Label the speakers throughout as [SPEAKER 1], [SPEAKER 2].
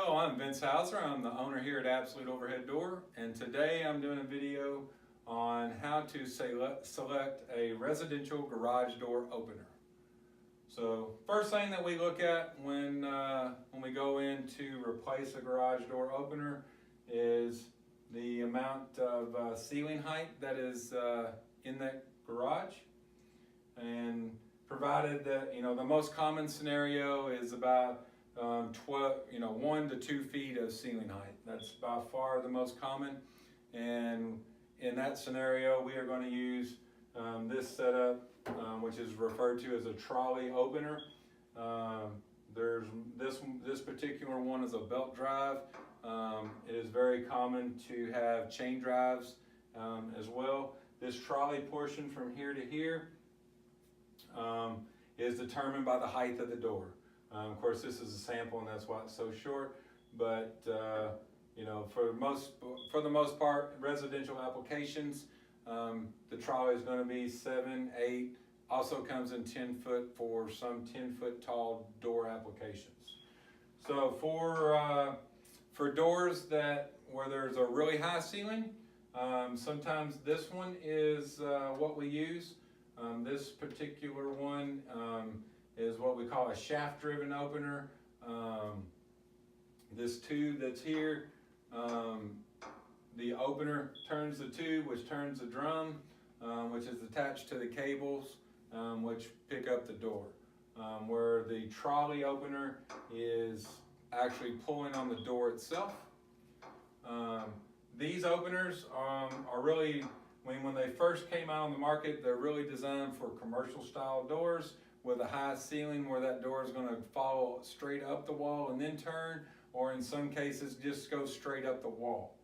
[SPEAKER 1] Hello, I'm Vince Hauser. I'm the owner here at Absolute Overhead Door, and today I'm doing a video on how to select a residential garage door opener. So first thing that we look at when we go in to replace a garage door opener is the amount of ceiling height that is in that garage, and provided that the most common scenario is about 1 to 2 feet of ceiling height. That's by far the most common, and in that scenario we are going to use this setup, which is referred to as a trolley opener. There's this particular one is a belt drive. It is very common to have chain drives as well. This trolley portion from here to here is determined by the height of the door. Of course, this is a sample, and that's why it's so short. But for the most part, residential applications, the trolley is going to be 7, 8. Also comes in 10 foot for some 10-foot tall door applications. So for doors where there's a really high ceiling, sometimes this one is what we use. This particular one is what we call a shaft-driven opener. This tube that's here, the opener turns the tube, which turns the drum, which is attached to the cables, which pick up the door. Where the trolley opener is actually pulling on the door itself. These openers are really, when they first came out on the market, they're really designed for commercial style doors with a high ceiling where that door is going to follow straight up the wall and then turn, or in some cases just go straight up the wall.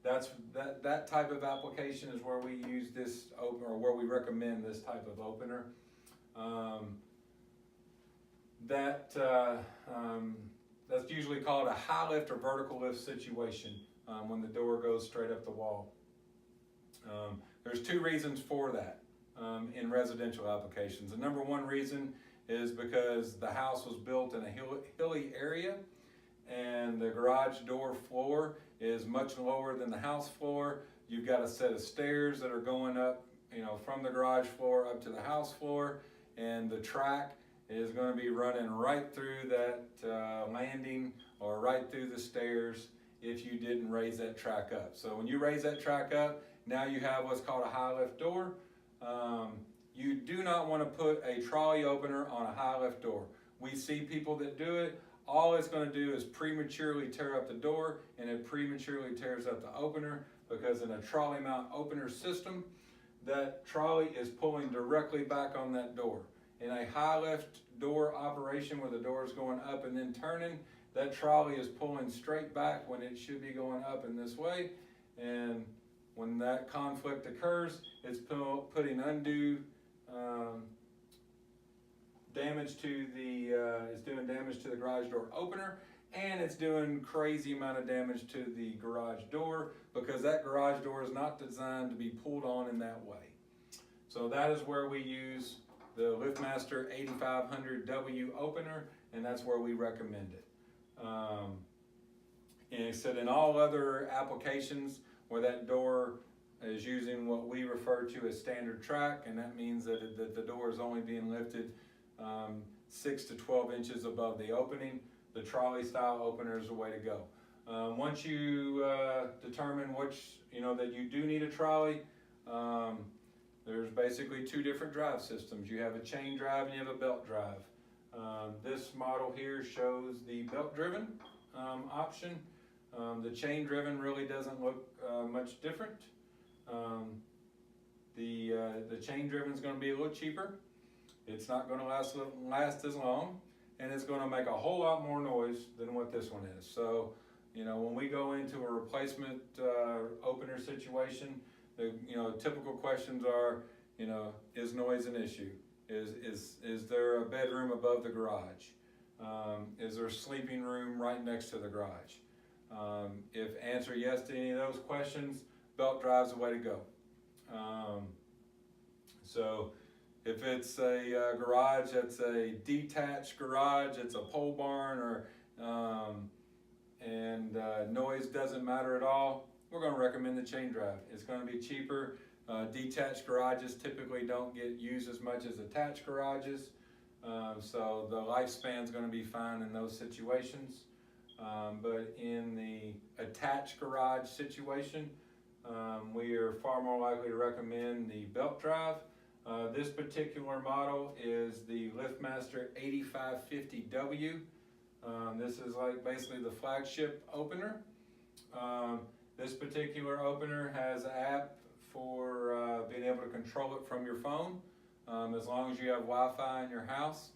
[SPEAKER 1] That type of application is where we use this opener, or where we recommend this type of opener. That's usually called a high lift or vertical lift situation when the door goes straight up the wall. There's 2 reasons for that. In residential applications. The number 1 reason is because the house was built in a hilly area, and the garage door floor is much lower than the house floor. You've got a set of stairs that are going up, from the garage floor up to the house floor, and the track is going to be running right through that landing or right through the stairs if you didn't raise that track up. So when you raise that track up, now you have what's called a high lift door. You do not want to put a trolley opener on a high lift door. We see people that do it. All it's going to do is prematurely tear up the door, and it prematurely tears up the opener, because in a trolley mount opener system, that trolley is pulling directly back on that door. In a high lift door operation where the door is going up and then turning, that trolley is pulling straight back when it should be going up in this way, and when that conflict occurs, it's putting undue damage to it's doing damage to the garage door opener, and it's doing crazy amount of damage to the garage door, because that garage door is not designed to be pulled on in that way. So that is where we use the LiftMaster 8500W opener, and that's where we recommend it. And it said in all other applications where that door is using what we refer to as standard track, and that means that the door is only being lifted 6 to 12 inches above the opening, the trolley style opener is the way to go. Once you determine that you do need a trolley, there's basically 2 different drive systems. You have a chain drive and you have a belt drive. This model here shows the belt driven option. The chain driven really doesn't look much different. The chain driven is going to be a little cheaper. It's not going to last as long, and it's going to make a whole lot more noise than what this one is. So, when we go into a replacement opener situation, the typical questions are, is noise an issue? Is there a bedroom above the garage? Is there a sleeping room right next to the garage? If answer yes to any of those questions, belt drive's the way to go. So if it's a garage that's a detached garage, it's a pole barn, or and noise doesn't matter at all, we're going to recommend the chain drive. It's going to be cheaper. Detached garages typically don't get used as much as attached garages, so the lifespan is going to be fine in those situations. But in the attached garage situation, we are far more likely to recommend the belt drive. This particular model is the LiftMaster 8550W. This is like basically the flagship opener. This particular opener has an app for being able to control it from your phone. As long as you have Wi-Fi in your house,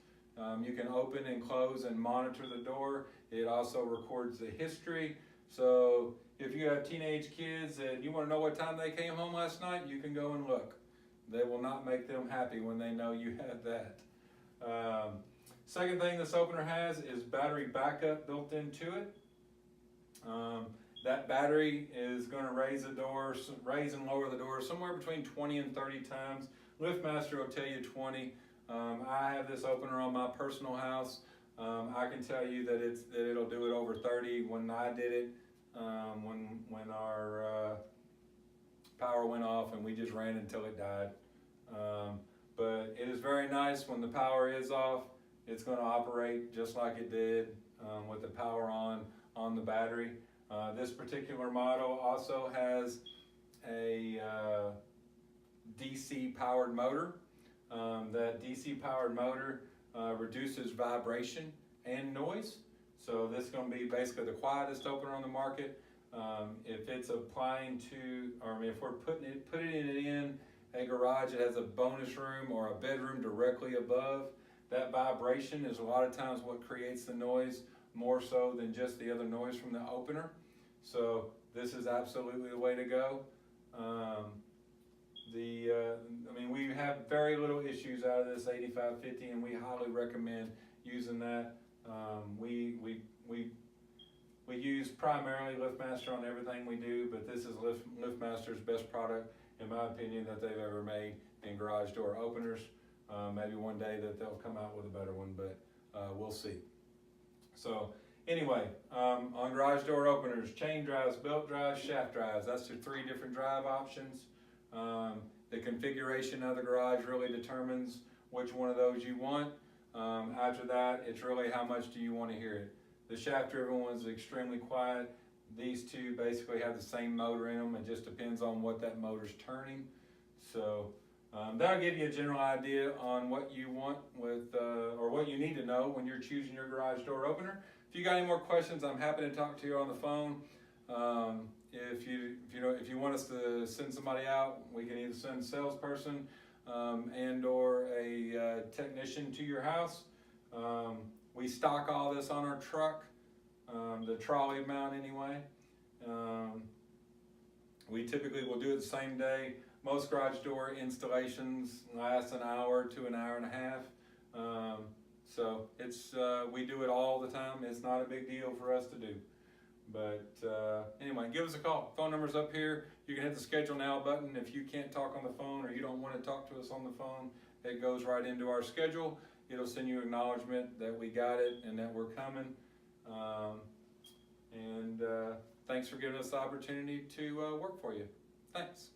[SPEAKER 1] you can open and close and monitor the door. It also records the history. So if you have teenage kids and you want to know what time they came home last night, you can go and look. They will not make them happy when they know you had that. Second thing this opener has is battery backup built into it. That battery is going to raise and lower the door somewhere between 20 and 30 times. LiftMaster will tell you 20. I have this opener on my personal house. I can tell you that it'll do it over 30. When I did it, when our power went off and we just ran until it died. But it is very nice when the power is off. It's going to operate just like it did with the power on the battery. This particular model also has a DC powered motor. That DC powered motor reduces vibration and noise. So this is going to be basically the quietest opener on the market. If it's applying to, if we're putting it in a garage that has a bonus room or a bedroom directly above, that vibration is a lot of times what creates the noise, more so than just the other noise from the opener. So this is absolutely the way to go. We have very little issues out of this 8550, and we highly recommend using that. We use primarily LiftMaster on everything we do, but this is LiftMaster's best product, in my opinion, that they've ever made in garage door openers. Maybe one day that they'll come out with a better one, but we'll see. So anyway, on garage door openers, chain drives, belt drives, shaft drives, that's your three different drive options. The configuration of the garage really determines which one of those you want. After that, it's really how much do you want to hear it. The shaft driven one is extremely quiet. These two basically have the same motor in them. It just depends on what that motor's turning. So that'll give you a general idea on what you want with, or what you need to know when you're choosing your garage door opener. If you got any more questions, I'm happy to talk to you on the phone. If you want us to send somebody out, we can either send a salesperson and or a technician to your house. We stock all this on our truck, the trolley mount anyway. We typically will do it the same day. Most garage door installations last an hour to an hour and a half. So it's we do it all the time. It's not a big deal for us to do. But anyway, give us a call. Phone number's up here. You can hit the schedule now button. If you can't talk on the phone or you don't want to talk to us on the phone, it goes right into our schedule. It'll send you acknowledgement that we got it and that we're coming. Thanks for giving us the opportunity to work for you. Thanks.